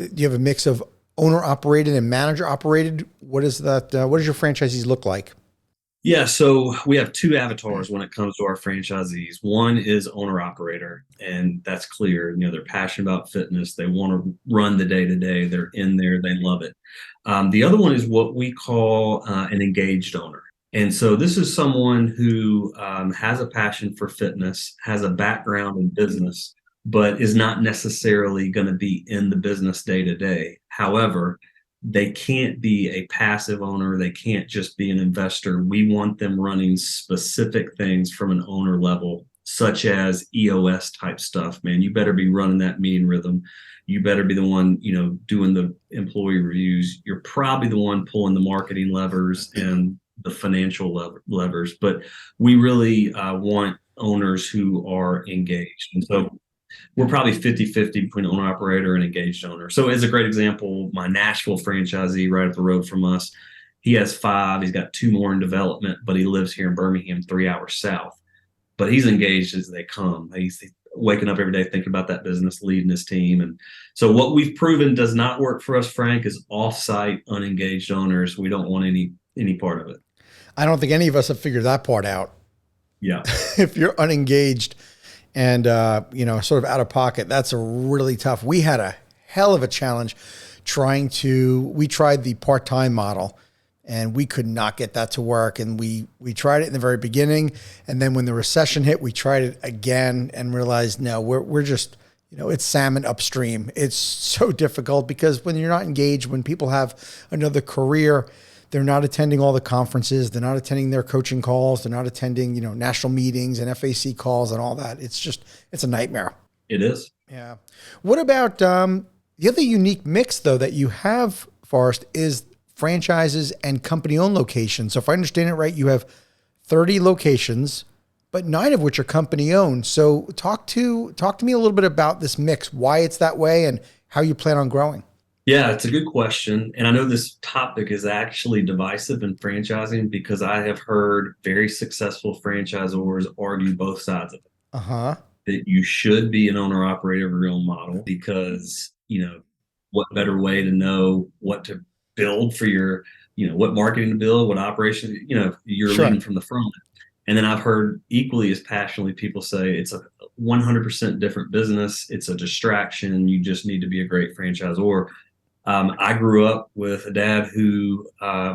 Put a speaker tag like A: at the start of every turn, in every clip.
A: Do you have a mix of owner operated and manager operated? What is that? What does your franchisees look like?
B: Yeah, so we have two avatars when it comes to our franchisees. One is owner operator, and that's clear. They're passionate about fitness. They want to run the day to day. They're in there. They love it. The other one is what we call an engaged owner. And so this is someone who has a passion for fitness, has a background in business, but is not necessarily going to be in the business day to day. However, they can't be a passive owner. They can't just be an investor. We want them running specific things from an owner level, such as EOS type stuff. Man, you better be running that meeting rhythm. You better be the one, doing the employee reviews. You're probably the one pulling the marketing levers and the financial levers. But we really want owners who are engaged. And so we're probably 50-50 between owner operator and engaged owner. So as a great example, my Nashville franchisee right up the road from us, he has 5, he's got 2 more in development, but he lives here in Birmingham, 3 hours south. But he's engaged as they come. He's waking up every day thinking about that business, leading his team. And so what we've proven does not work for us, Frank, is off-site, unengaged owners. We don't want any part of it.
A: I don't think any of us have figured that part out.
B: Yeah.
A: If you're unengaged and, sort of out of pocket, that's a really tough. We had a hell of a challenge we tried the part-time model and we could not get that to work. And we tried it in the very beginning. And then when the recession hit, we tried it again and realized, no, we're just, it's salmon upstream. It's so difficult because when you're not engaged, when people have another career, they're not attending all the conferences. They're not attending their coaching calls. They're not attending, national meetings and FAC calls and all that. It's a nightmare.
B: It is.
A: Yeah. What about the other unique mix, though, that you have, Forrest, is franchises and company-owned locations. So if I understand it right, you have 30 locations, but 9 of which are company-owned. So talk to me a little bit about this mix, why it's that way, and how you plan on growing.
B: Yeah, it's a good question. And I know this topic is actually divisive in franchising because I have heard very successful franchisors argue both sides of it.
A: Uh-huh.
B: That you should be an owner operator of your own model because, what better way to know what to build for your, what marketing to build, what operation, you're
A: Sure.
B: leading from the front. And then I've heard equally as passionately people say it's a 100% different business. It's a distraction. You just need to be a great franchisor. I grew up with a dad who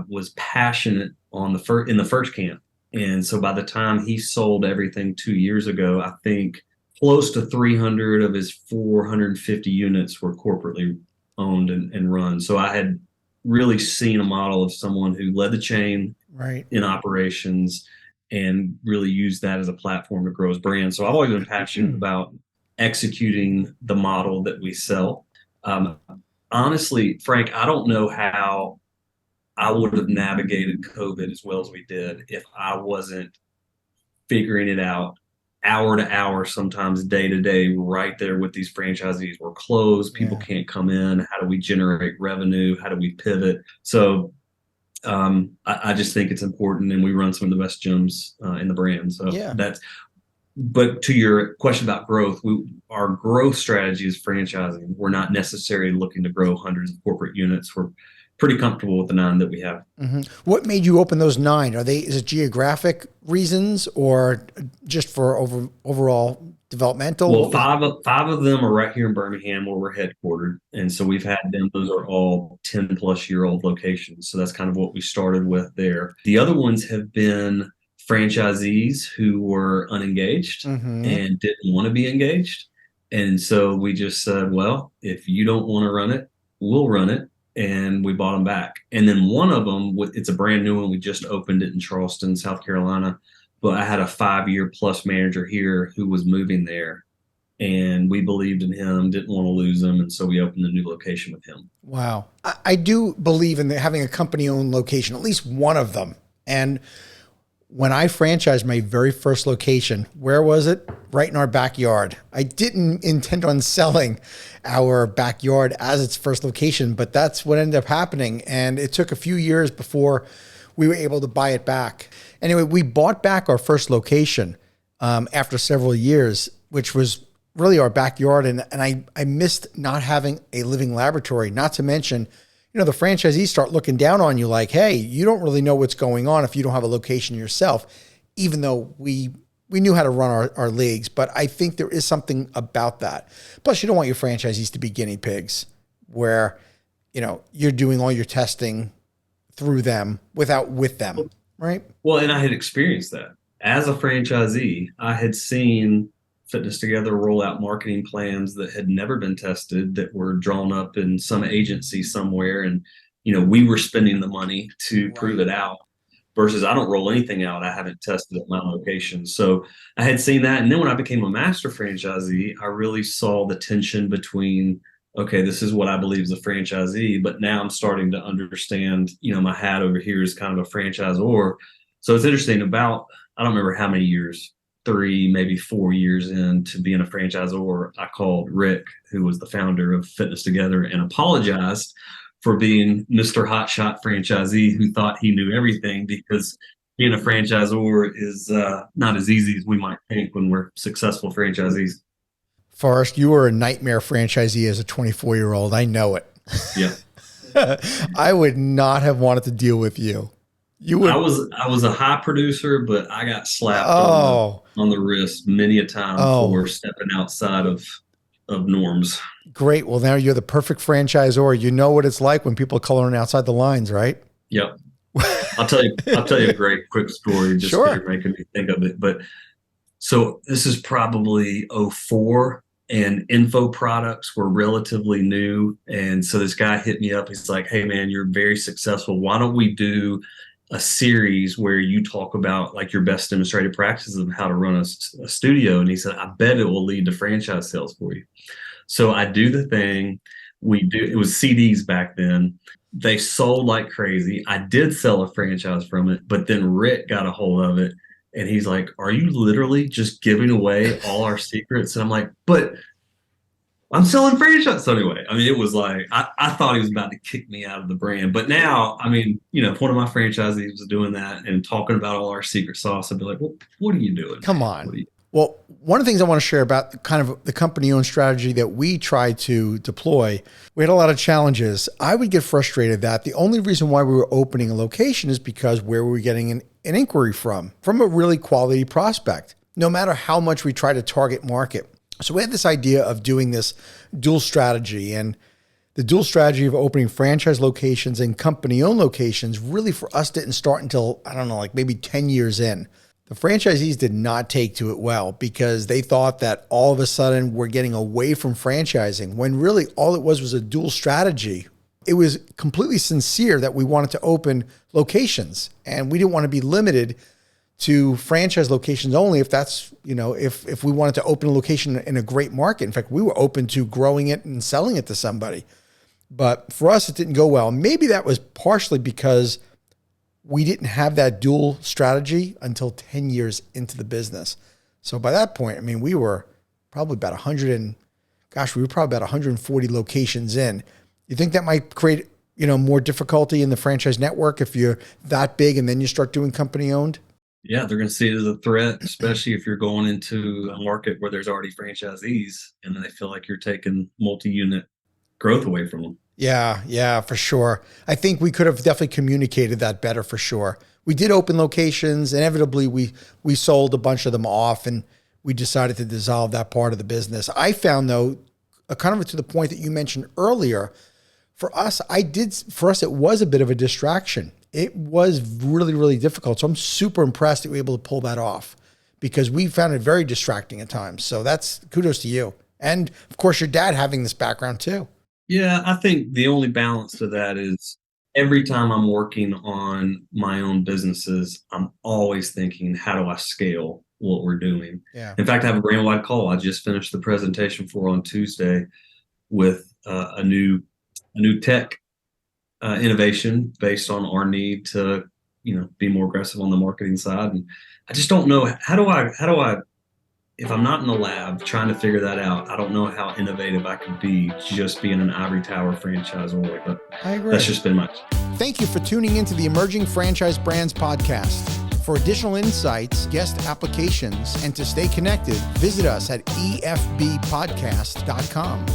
B: was passionate in the first camp. And so by the time he sold everything 2 years ago, I think close to 300 of his 450 units were corporately owned and run. So I had really seen a model of someone who led the chain
A: right
B: in operations and really used that as a platform to grow his brand. So I've always been passionate about executing the model that we sell. Honestly, Frank, I don't know how I would have navigated COVID as well as we did if I wasn't figuring it out hour to hour, sometimes day to day, right there with these franchisees. We're closed. People can't come in. How do we generate revenue? How do we pivot? So I just think it's important, and we run some of the best gyms in the brand. So but to your question about growth, our growth strategy is franchising. We're not necessarily looking to grow hundreds of corporate units. We're pretty comfortable with the 9 that we have.
A: Mm-hmm. What made you open those 9? Is it geographic reasons or just for overall developmental?
B: Well, five of them are right here in Birmingham where we're headquartered. And so we've had them. Those are all 10-plus-year-old locations. So that's kind of what we started with there. The other ones have been franchisees who were unengaged and didn't want to be engaged. And so we just said, well, if you don't want to run it, we'll run it. And we bought them back. And then one of them, it's a brand new one. We just opened it in Charleston, South Carolina. But I had a 5-year plus manager here who was moving there. And we believed in him, didn't want to lose him. And so we opened a new location with him.
A: Wow. I do believe in having a company-owned location, at least one of them. And when I franchised my very first location, where was it? Right in our backyard. I didn't intend on selling our backyard as its first location, but that's what ended up happening. And it took a few years before we were able to buy it back. Anyway, we bought back our first location after several years, which was really our backyard. And I missed not having a living laboratory, not to mention, the franchisees start looking down on you like, hey, you don't really know what's going on if you don't have a location yourself, even though we knew how to run our leagues. But I think there is something about that. Plus, you don't want your franchisees to be guinea pigs where, you're doing all your testing through them with them, right?
B: Well, and I had experienced that. As a franchisee, I had seen Fitness Together roll out marketing plans that had never been tested, that were drawn up in some agency somewhere. And, we were spending the money to prove it out versus I don't roll anything out I haven't tested at my location. So I had seen that. And then when I became a master franchisee, I really saw the tension between, okay, this is what I believe as a franchisee, but now I'm starting to understand, my hat over here is kind of a franchisor. So it's interesting I don't remember how many years, 3, maybe 4 years into being a franchisor, I called Rick, who was the founder of Fitness Together, and apologized for being Mr. Hotshot franchisee who thought he knew everything, because being a franchisor is not as easy as we might think when we're successful franchisees.
A: Forrest, you were a nightmare franchisee as a 24-year-old. I know it.
B: Yeah.
A: I would not have wanted to deal with you.
B: I was a high producer, but I got slapped on the wrist many a time for stepping outside of norms.
A: Great. Well, now you're the perfect franchisor. You know what it's like when people are coloring outside the lines, right?
B: Yep. I'll tell you a great quick story. Just
A: Sure.
B: You're making me think of it. But so this is probably 2004, and info products were relatively new. And so this guy hit me up. He's like, hey man, you're very successful. Why don't we do a series where you talk about like your best demonstrated practices of how to run a studio? And he said, I bet it will lead to franchise sales for you. So I do the thing. It was CDs back then. They sold like crazy. I did sell a franchise from it, but then Rick got a hold of it and he's like, are you literally just giving away all our secrets? And I'm like, but I'm selling franchise. So anyway, it was like, I thought he was about to kick me out of the brand. But now, if one of my franchisees was doing that and talking about all our secret sauce, I'd be like, well, what are you doing?
A: Come on. Well, one of the things I want to share about kind of the company-owned strategy that we try to deploy, we had a lot of challenges. I would get frustrated that the only reason why we were opening a location is because where we were getting an inquiry from a really quality prospect, no matter how much we try to target market. So we had this idea of doing this dual strategy, and the dual strategy of opening franchise locations and company-owned locations really for us didn't start until, I don't know, like maybe 10 years in. The franchisees did not take to it well because they thought that all of a sudden we're getting away from franchising when really all it was a dual strategy. It was completely sincere that we wanted to open locations and we didn't want to be limited to franchise locations only if that's, if we wanted to open a location in a great market. In fact, we were open to growing it and selling it to somebody. But for us, it didn't go well. Maybe that was partially because we didn't have that dual strategy until 10 years into the business. So by that point, we were probably about 140 locations in. You think that might create, more difficulty in the franchise network if you're that big and then you start doing company owned?
B: Yeah, they're going to see it as a threat, especially if you're going into a market where there's already franchisees and then they feel like you're taking multi-unit growth away from them.
A: Yeah, for sure. I think we could have definitely communicated that better for sure. We did open locations. Inevitably, we sold a bunch of them off and we decided to dissolve that part of the business. I found though, kind of to the point that you mentioned earlier, for us, it was a bit of a distraction. It was really, really difficult. So I'm super impressed that we were able to pull that off because we found it very distracting at times. So that's kudos to you. And of course, your dad having this background too.
B: Yeah, I think the only balance to that is every time I'm working on my own businesses, I'm always thinking, how do I scale what we're doing?
A: Yeah.
B: In fact, I have a brand wide call. I just finished the presentation for on Tuesday with a new tech innovation based on our need to, be more aggressive on the marketing side. And I just don't know how do I, if I'm not in the lab trying to figure that out, I don't know how innovative I could be just being an ivory tower franchisor. But
A: I agree.
B: That's just been my.
A: Thank you for tuning into the Emerging Franchise Brands podcast. For additional insights, guest applications, and to stay connected, visit us at efbpodcast.com.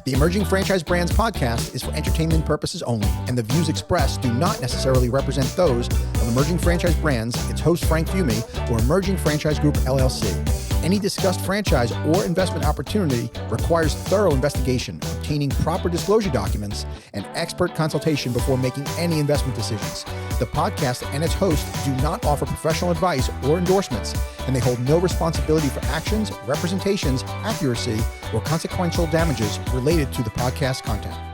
A: The Emerging Franchise Brands podcast is for entertainment purposes only, and the views expressed do not necessarily represent those of Emerging Franchise Brands, its host Frank Fumey, or Emerging Franchise Group, LLC. Any discussed franchise or investment opportunity requires thorough investigation, obtaining proper disclosure documents, and expert consultation before making any investment decisions. The podcast and its host do not offer professional advice or endorsements, and they hold no responsibility for actions, representations, accuracy, or consequential damages related to the podcast content.